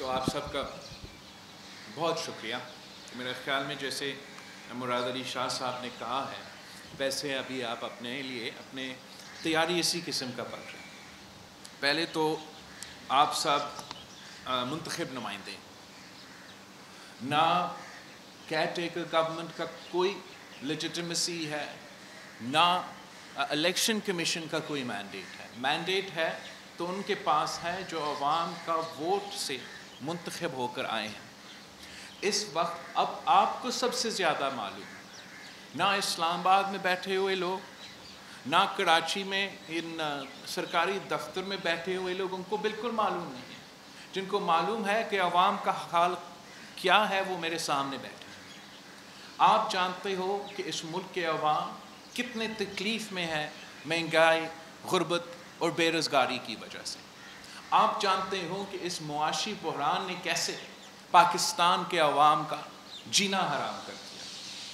تو آپ سب کا بہت شکریہ. میرے خیال میں جیسے مراد علی شاہ صاحب نے کہا ہے ویسے ابھی آپ اپنے لیے اپنے تیاری اسی قسم کا پڑھ رہے ہیں. پہلے تو آپ سب منتخب نمائندے، نہ کیئر ٹیکر گورنمنٹ کا کوئی لیجیٹمیسی ہے، نہ الیکشن کمیشن کا کوئی مینڈیٹ ہے. مینڈیٹ ہے تو ان کے پاس ہے جو عوام کا ووٹ سے منتخب ہو کر آئے ہیں. اس وقت اب آپ کو سب سے زیادہ معلوم نہ اسلام آباد میں بیٹھے ہوئے لوگ، نہ کراچی میں ان سرکاری دفتر میں بیٹھے ہوئے لوگوں کو بالکل معلوم نہیں ہے. جن کو معلوم ہے کہ عوام کا حال کیا ہے وہ میرے سامنے بیٹھے. آپ جانتے ہو کہ اس ملک کے عوام کتنے تکلیف میں ہے مہنگائی، غربت اور بے روزگاری کی وجہ سے. آپ جانتے ہو کہ اس معاشی بحران نے کیسے پاکستان کے عوام کا جینا حرام کر دیا،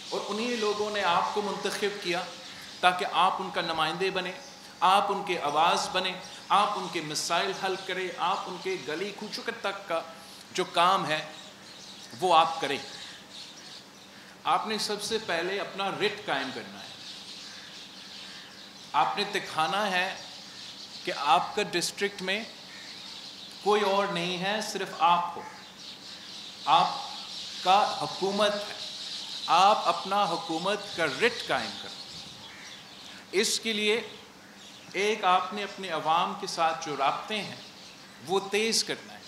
اور انہی لوگوں نے آپ کو منتخب کیا تاکہ آپ ان کا نمائندے بنے، آپ ان کے آواز بنے، آپ ان کے مسائل حل کریں، آپ ان کے گلی کوچوں تک کا جو کام ہے وہ آپ کریں. آپ نے سب سے پہلے اپنا رٹ قائم کرنا ہے. آپ نے دکھانا ہے کہ آپ کا ڈسٹرکٹ میں کوئی اور نہیں ہے، صرف آپ ہو. آپ کا حکومت ہے، آپ اپنا حکومت کا رٹ قائم کرو. اس کے لیے ایک آپ نے اپنے عوام کے ساتھ جو رابطے ہیں وہ تیز کرنا ہے.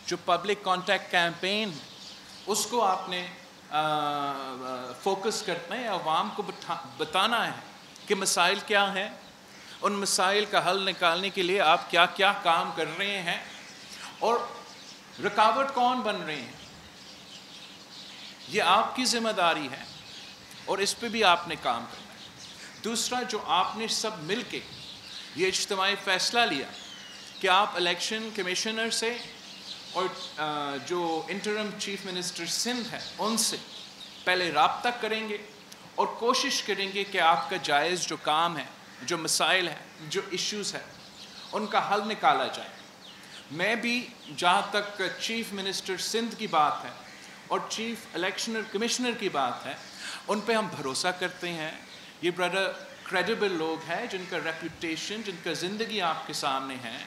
جو پبلک کانٹیکٹ کیمپین اس کو آپ نے فوکس کرنا ہے. عوام کو بتانا ہے کہ مسائل کیا ہیں، ان مسائل کا حل نکالنے کے لیے آپ کیا کیا کام کر رہے ہیں اور رکاوٹ کون بن رہے ہیں. یہ آپ کی ذمہ داری ہے اور اس پہ بھی آپ نے کام کرنا ہے. دوسرا، جو آپ نے سب مل کے یہ اجتماعی فیصلہ لیا کہ آپ الیکشن کمیشنر سے اور جو انٹرم چیف منسٹر سندھ ہے ان سے پہلے رابطہ کریں گے اور کوشش کریں گے کہ آپ کا جائز جو کام ہے، جو مسائل ہیں، جو ایشوز ہیں، ان کا حل نکالا جائے. میں بھی جہاں تک چیف منسٹر سندھ کی بات ہے اور چیف الیکشن کمشنر کی بات ہے، ان پہ ہم بھروسہ کرتے ہیں. یہ برادر کریڈیبل لوگ ہیں جن کا ریپوٹیشن، جن کا زندگی آپ کے سامنے ہے،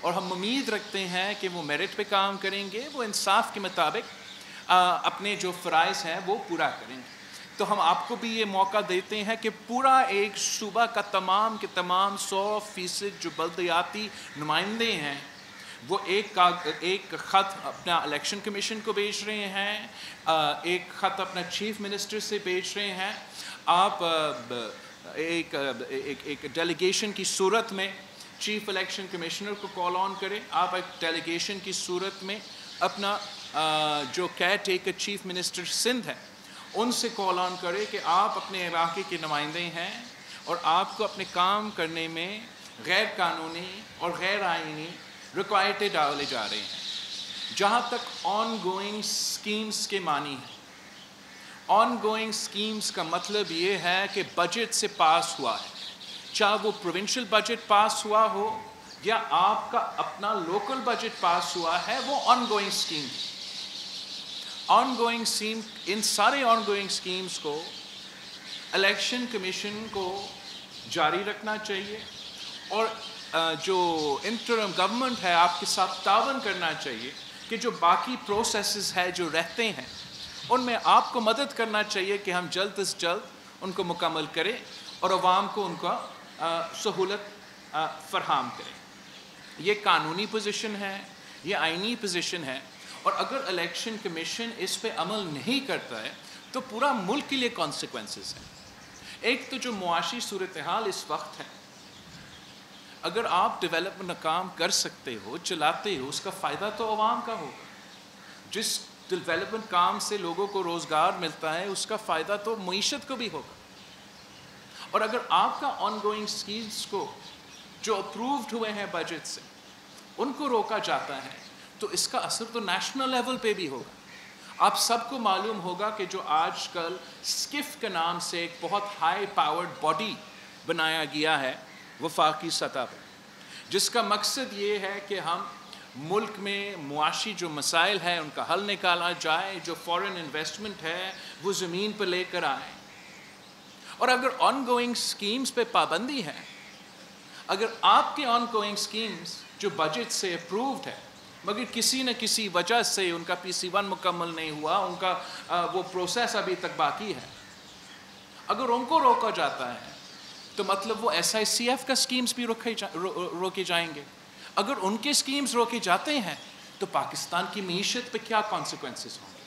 اور ہم امید رکھتے ہیں کہ وہ میرٹ پہ کام کریں گے، وہ انصاف کے مطابق اپنے جو فرائض ہیں وہ پورا کریں گے. تو ہم آپ کو بھی یہ موقع دیتے ہیں کہ پورا ایک صوبہ کا تمام کے تمام 100% جو بلدیاتی نمائندے ہیں وہ ایک خط اپنا الیکشن کمیشن کو بھیج رہے ہیں، ایک خط اپنا چیف منسٹر سے بھیج رہے ہیں. آپ ایک ڈیلیگیشن کی صورت میں چیف الیکشن کمیشنر کو کال آن کریں. آپ ایک ڈیلیگیشن کی صورت میں اپنا جو care taker chief minister Sindh ہے ان سے کال آن کریں کہ آپ اپنے علاقے کے نمائندے ہیں اور آپ کو اپنے کام کرنے میں غیر قانونی اور غیر آئینی رکاوٹیں ڈالے جا رہے ہیں. جہاں تک آن گوئنگ سکیمز کے معنی ہے، آن گوئنگ سکیمز کا مطلب یہ ہے کہ بجٹ سے پاس ہوا ہے، چاہے وہ پروونشل بجٹ پاس ہوا ہو یا آپ کا اپنا لوکل بجٹ پاس ہوا ہے، وہ ongoing scheme. Ongoing scheme, ان سارے آن گوئنگ سکیمز کو الیکشن کمیشن کو جاری رکھنا چاہیے اور جو انٹرم گورنمنٹ ہے آپ کے ساتھ تعاون کرنا چاہیے کہ جو باقی پروسیسز ہے جو رہتے ہیں ان میں آپ کو مدد کرنا چاہیے کہ ہم جلد از جلد ان کو مکمل کریں اور عوام کو ان کا سہولت فراہم کریں. یہ قانونی پوزیشن ہے، یہ آئینی پوزیشن ہے، اور اگر الیکشن کمیشن اس پہ عمل نہیں کرتا ہے تو پورا ملک کے لیے کانسیکوینسز ہیں. ایک تو جو معاشی صورتحال اس وقت ہے، اگر آپ ڈیولپمنٹ کام کر سکتے ہو، چلاتے ہو، اس کا فائدہ تو عوام کا ہوگا. جس ڈیولپمنٹ کام سے لوگوں کو روزگار ملتا ہے اس کا فائدہ تو معیشت کو بھی ہوگا. اور اگر آپ کا آن گوئنگ اسکیمز کو جو اپرووڈ ہوئے ہیں بجٹ سے ان کو روکا جاتا ہے تو اس کا اثر تو نیشنل لیول پہ بھی ہوگا. آپ سب کو معلوم ہوگا کہ جو آج کل سکف کے نام سے ایک بہت ہائی پاورڈ باڈی بنایا گیا ہے وفاقی سطح پر، جس کا مقصد یہ ہے کہ ہم ملک میں معاشی جو مسائل ہیں ان کا حل نکالا جائے, جو فورن انویسٹمنٹ ہے وہ زمین پر لے کر آئے. اور اگر آن گوئنگ سکیمز پہ پابندی ہے, اگر آپ کے آن گوئنگ سکیمز جو بجٹ سے اپرووڈ ہے مگر کسی نہ کسی وجہ سے ان کا PC1 مکمل نہیں ہوا, ان کا وہ پروسیس ابھی تک باقی ہے, اگر ان کو روکا جاتا ہے تو مطلب وہ SICF کا سکیمز بھی روکے جائیں گے. اگر ان کے سکیمز روکے جاتے ہیں تو پاکستان کی معیشت پہ کیا کانسیکوینسز ہوں گے؟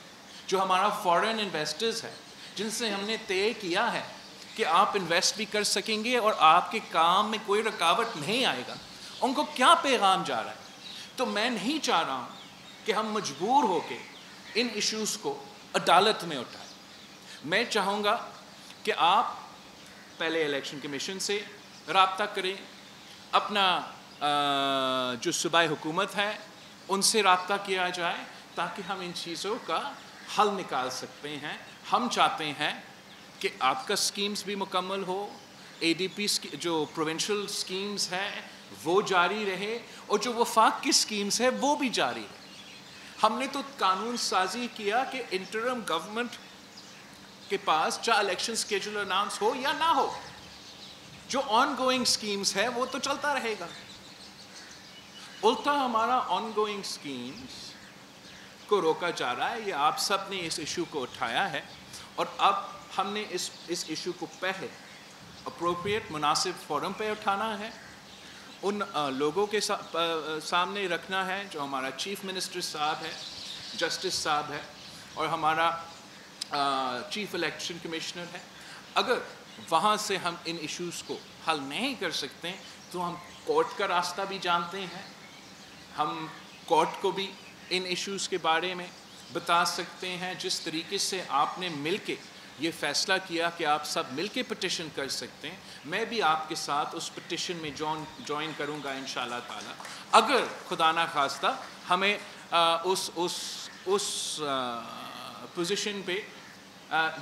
جو ہمارا فورن انویسٹرز ہے, جن سے ہم نے طے کیا ہے کہ آپ انویسٹ بھی کر سکیں گے اور آپ کے کام میں کوئی رکاوٹ نہیں آئے گا, ان کو کیا پیغام جا رہا ہے؟ تو میں نہیں چاہ رہا ہوں کہ ہم مجبور ہو کے ان ایشوز کو عدالت میں اٹھائیں. میں چاہوں گا کہ آپ پہلے الیکشن کمیشن سے رابطہ کریں, اپنا جو صوبائی حکومت ہے ان سے رابطہ کیا جائے تاکہ ہم ان چیزوں کا حل نکال سکتے ہیں. ہم چاہتے ہیں کہ آپ کا سکیمز بھی مکمل ہو, ADP جو پروونشل سکیمز ہیں وہ جاری رہے, اور جو وفاق کی سکیمز ہے وہ بھی جاری رہے. ہم نے تو قانون سازی کیا کہ انٹرم گورنمنٹ کے پاس چاہے الیکشن اسکیڈول اناؤنس ہو یا نہ ہو, جو آن گوئنگ سکیمز ہے وہ تو چلتا رہے گا. الٹا ہمارا آن گوئنگ سکیمز کو روکا جا رہا ہے. یہ آپ سب نے اس ایشو کو اٹھایا ہے, اور اب ہم نے اس ایشو کو پہلے اپروپریٹ مناسب فورم پہ اٹھانا ہے, ان لوگوں کے سامنے رکھنا ہے جو ہمارا چیف منسٹر صاحب ہے, جسٹس صاحب ہے, اور ہمارا چیف الیکشن کمشنر ہے. اگر وہاں سے ہم ان ایشوز کو حل نہیں کر سکتے تو ہم کورٹ کا راستہ بھی جانتے ہیں, ہم کورٹ کو بھی ان ایشوز کے بارے میں بتا سکتے ہیں. جس طریقے سے آپ نے مل کے یہ فیصلہ کیا کہ آپ سب مل کے پٹیشن کر سکتے ہیں, میں بھی آپ کے ساتھ اس پٹیشن میں جوائن کروں گا انشاءاللہ تعالی, اگر خدا نہ خواستہ ہمیں اس پوزیشن پہ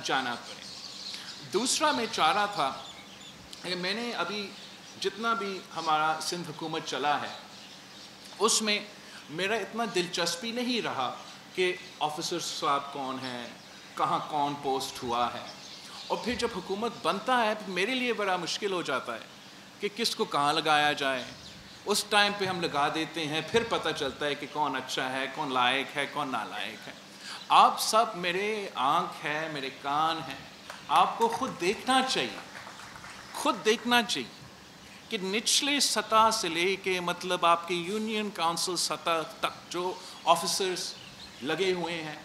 جانا پڑے. دوسرا میں چاہ رہا تھا کہ میں نے ابھی جتنا بھی ہمارا سندھ حکومت چلا ہے اس میں میرا اتنا دلچسپی نہیں رہا کہ آفیسر صاحب کون ہیں, کہاں کون پوسٹ ہوا ہے, اور پھر جب حکومت بنتا ہے میرے لیے بڑا مشکل ہو جاتا ہے کہ کس کو کہاں لگایا جائے. اس ٹائم پہ ہم لگا دیتے ہیں, پھر پتہ چلتا ہے کہ کون اچھا ہے, کون لائق ہے, کون نالائق ہے. آپ سب میرے آنکھ ہے, میرے کان ہیں, آپ کو خود دیکھنا چاہیے کہ نچلے سطح سے لے کے مطلب آپ کے یونین کونسل سطح تک جو آفیسرز لگے ہوئے ہیں,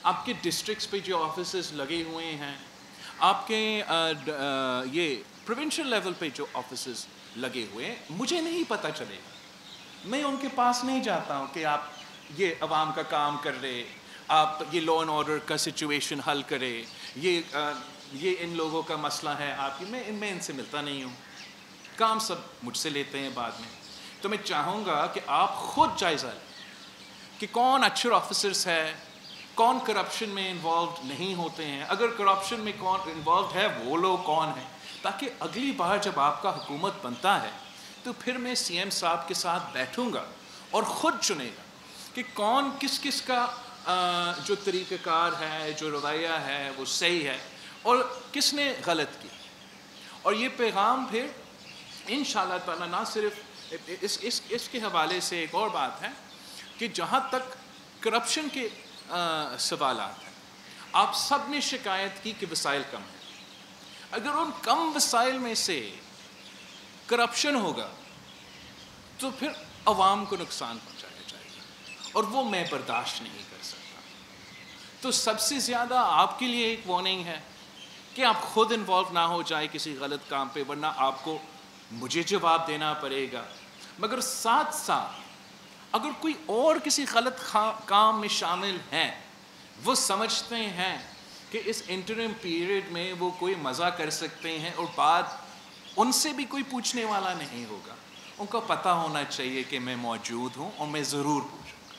آپ کے ڈسٹرکٹس پہ جو آفیسرز لگے ہوئے ہیں, آپ کے یہ پروونشل لیول پہ جو آفیسرز لگے ہوئے ہیں, مجھے نہیں پتہ چلے گا. میں ان کے پاس نہیں جاتا ہوں کہ آپ یہ عوام کا کام کر رہے, آپ یہ لا اینڈ آرڈر کا سچویشن حل کرے, یہ ان لوگوں کا مسئلہ ہے آپ کی. میں ان سے ملتا نہیں ہوں, کام سب مجھ سے لیتے ہیں بعد میں. تو میں چاہوں گا کہ آپ خود جائزہ لیں کہ کون اچھے آفیسرس ہے, کون کرپشن میں انوالوڈ نہیں ہوتے ہیں, اگر کرپشن میں کون انوالوڈ ہے وہ لوگ کون ہیں, تاکہ اگلی بار جب آپ کا حکومت بنتا ہے تو پھر میں CM صاحب کے ساتھ بیٹھوں گا اور خود چنے گا کہ کون کس کا جو طریقہ کار ہے, جو رویہ ہے وہ صحیح ہے اور کس نے غلط کی. اور یہ پیغام پھر انشاءاللہ تعالیٰ نہ صرف اس کے حوالے سے ایک اور بات ہے کہ جہاں تک کرپشن کے سوالات ہیں, آپ سب نے شکایت کی کہ وسائل کم ہیں. اگر ان کم وسائل میں سے کرپشن ہوگا تو پھر عوام کو نقصان پہنچایا جائے گا, اور وہ میں برداشت نہیں کر سکتا. تو سب سے زیادہ آپ کے لیے ایک وارننگ ہے کہ آپ خود انوالو نہ ہو جائے کسی غلط کام پہ, ورنہ آپ کو مجھے جواب دینا پڑے گا. مگر ساتھ ساتھ اگر کوئی اور کسی غلط کام میں شامل ہیں, وہ سمجھتے ہیں کہ اس انٹرم پیریڈ میں وہ کوئی مزہ کر سکتے ہیں اور بعد ان سے بھی کوئی پوچھنے والا نہیں ہوگا, ان کو پتہ ہونا چاہیے کہ میں موجود ہوں اور میں ضرور پوچھوں گا.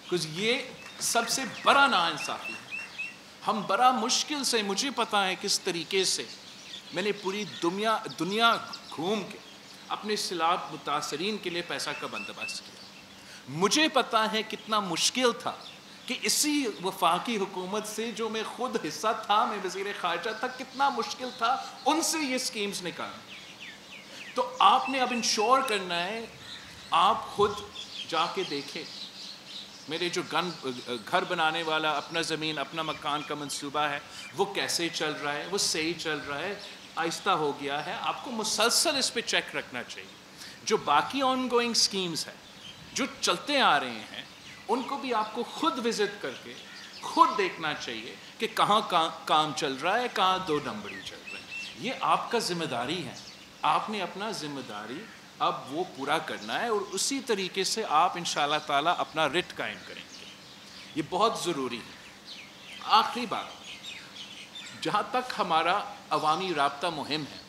کیونکہ یہ سب سے بڑا ناانصافی ہے. ہم بڑا مشکل سے, مجھے پتہ ہے کس طریقے سے میں نے پوری دنیا گھوم کے اپنے سیلاب متاثرین کے لیے پیسہ کا بندوبست کیا. مجھے پتا ہے کتنا مشکل تھا کہ اسی وفاقی حکومت سے جو میں خود حصہ تھا، میں وزیر خارجہ تھا، کتنا مشکل تھا ان سے یہ سکیمز نکالنا. تو آپ نے اب انشور کرنا ہے، آپ خود جا کے دیکھیں. میرے جو گھر بنانے والا اپنا زمین اپنا مکان کا منصوبہ ہے وہ کیسے چل رہا ہے، وہ صحیح چل رہا ہے، آہستہ ہو گیا ہے. آپ کو مسلسل اس پہ چیک رکھنا چاہیے. جو باقی آن گوئنگ سکیمز ہیں جو چلتے آ رہے ہیں ان کو بھی آپ کو خود وزٹ کر کے خود دیکھنا چاہیے کہ کہاں کام چل رہا ہے، کہاں دو نمبری چل رہے ہیں. یہ آپ کا ذمہ داری ہے. آپ نے اپنا ذمہ داری اب وہ پورا کرنا ہے اور اسی طریقے سے آپ انشاءاللہ تعالیٰ اپنا رٹ قائم کریں گے. یہ بہت ضروری ہے. آخری بات، جہاں تک ہمارا عوامی رابطہ مہم ہے،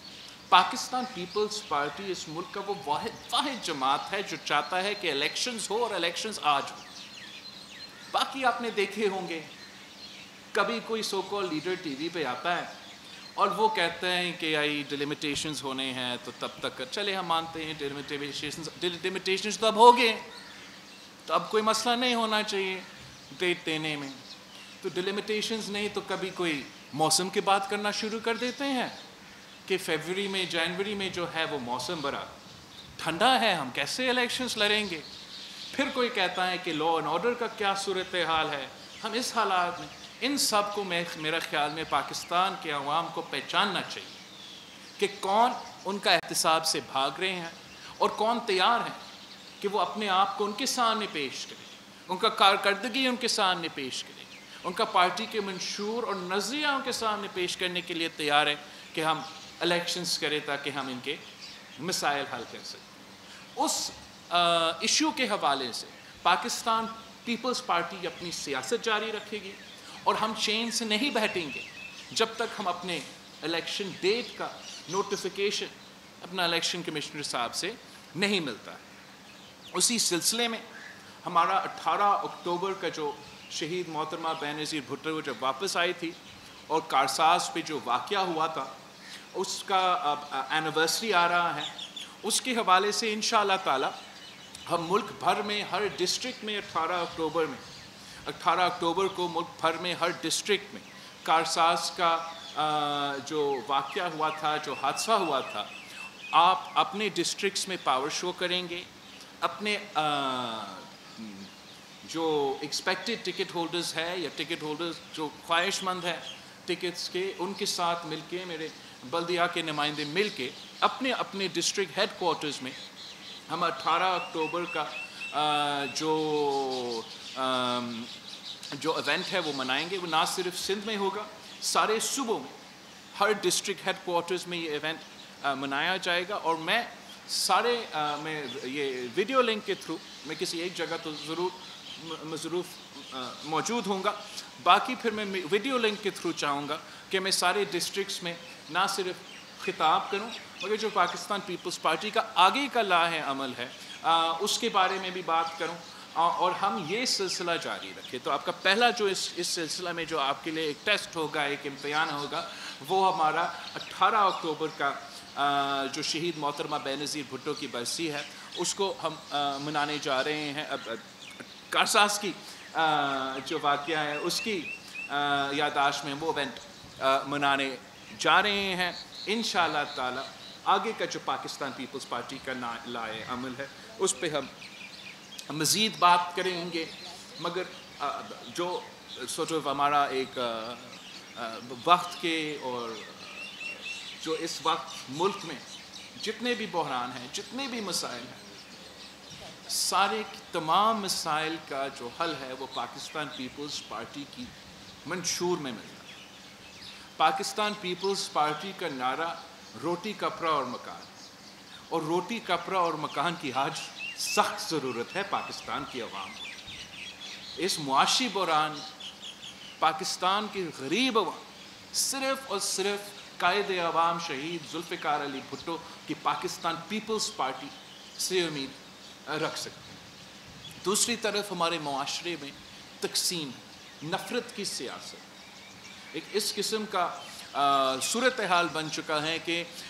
پاکستان پیپلز پارٹی اس ملک کا وہ واحد جماعت ہے جو چاہتا ہے کہ الیکشنز ہو اور الیکشنز آج ہو. باقی آپ نے دیکھے ہوں گے کبھی کوئی سو کال لیڈر ٹی وی پہ آتا ہے اور وہ کہتے ہیں کہ ڈیلیمیٹیشنز ہونے ہیں تو تب تک چلے ہم مانتے ہیں ڈیلیمیٹیشنز تو اب ہو گئے تو اب کوئی مسئلہ نہیں ہونا چاہیے ڈیٹ دینے میں. تو ڈیلیمیٹیشنز نہیں تو کبھی کوئی موسم کی بات کرنا شروع کر دیتے ہیں کہ فیبروری میں جنوری میں جو ہے وہ موسم بڑا ٹھنڈا ہے، ہم کیسے الیکشنز لڑیں گے. پھر کوئی کہتا ہے کہ لا اینڈ آرڈر کا کیا صورتحال ہے، ہم اس حالات میں. ان سب کو میرا خیال میں پاکستان کے عوام کو پہچاننا چاہیے کہ کون ان کا احتساب سے بھاگ رہے ہیں اور کون تیار ہیں کہ وہ اپنے آپ کو ان کے سامنے پیش کرے، ان کا کارکردگی ان کے سامنے پیش کرے، ان کا پارٹی کے منشور اور نظریہ ان کے سامنے پیش کرنے کے لیے تیار ہے کہ ہم الیکشنز کریں تاکہ ہم ان کے مسائل حل کر سکیں. اس ایشو کے حوالے سے پاکستان پیپلز پارٹی اپنی سیاست جاری رکھے گی اور ہم چین سے نہیں بیٹھیں گے جب تک ہم اپنے الیکشن ڈیٹ کا نوٹیفیکیشن اپنا الیکشن کمشنر صاحب سے نہیں ملتا ہے. اسی سلسلے میں ہمارا 18 اکتوبر کا جو شہید محترمہ بینظیر بھٹو جب واپس آئی تھی اور کارساز پہ جو واقعہ ہوا تھا اس کا اینیورسری آ رہا ہے، اس کے حوالے سے انشاءاللہ تعالی ہم ملک بھر میں ہر ڈسٹرکٹ میں 18 اکتوبر کو ملک بھر میں ہر ڈسٹرکٹ میں کارساز کا جو واقعہ ہوا تھا، جو حادثہ ہوا تھا، آپ اپنے ڈسٹرکٹس میں پاور شو کریں گے. اپنے جو ایکسپیکٹڈ ٹکٹ ہولڈرز ہے یا ٹکٹ ہولڈرز جو خواہش مند ہے ٹکٹس کے، ان کے ساتھ مل کے میرے بلدیہ کے نمائندے مل کے اپنے اپنے ڈسٹرکٹ ہیڈ کوارٹرز میں ہم 18 اکتوبر کا جو ایونٹ ہے وہ منائیں گے. وہ نہ صرف سندھ میں ہوگا، سارے صوبوں میں ہر ڈسٹرکٹ ہیڈ کوارٹرز میں یہ ایونٹ منایا جائے گا. اور میں میں یہ ویڈیو لنک کے تھرو میں کسی ایک جگہ تو ضرور موجود ہوں گا، باقی پھر میں ویڈیو لنک کے تھرو چاہوں گا کہ میں سارے ڈسٹرکٹس میں نہ صرف خطاب کروں مگر جو پاکستان پیپلز پارٹی کا آگے کا لاہ عمل ہے اس کے بارے میں بھی بات کروں اور ہم یہ سلسلہ جاری رکھیں. تو آپ کا پہلا جو اس سلسلہ میں جو آپ کے لیے ایک ٹیسٹ ہوگا، ایک امتحان ہوگا، وہ ہمارا 18 اکتوبر کا جو شہید محترمہ بینظیر بھٹو کی برسی ہے اس کو ہم منانے جا رہے ہیں. کارساز کی جو واقعہ ہے اس کی یادداشت میں وہ ایونٹ منانے جا رہے ہیں. انشاءاللہ تعالی آگے کا جو پاکستان پیپلز پارٹی کا لائے عمل ہے اس پہ ہم مزید بات کریں گے. مگر جو ہمارا ایک وقت کے اور جو اس وقت ملک میں جتنے بھی بحران ہیں، جتنے بھی مسائل ہیں، سارے تمام مسائل کا جو حل ہے وہ پاکستان پیپلز پارٹی کی منشور میں ملتا ہے. پاکستان پیپلز پارٹی کا نعرہ روٹی کپڑا اور مکان، اور روٹی کپڑا اور مکان کی آج سخت ضرورت ہے پاکستان کی عوام کو. اس معاشی بحران پاکستان کی غریب عوام صرف اور صرف قائد عوام شہید ذوالفقار علی بھٹو کی پاکستان پیپلز پارٹی سے امید رکھ سکتے ہیں. دوسری طرف ہمارے معاشرے میں تقسیم، نفرت کی سیاست ایک اس قسم کا صورتحال بن چکا ہے کہ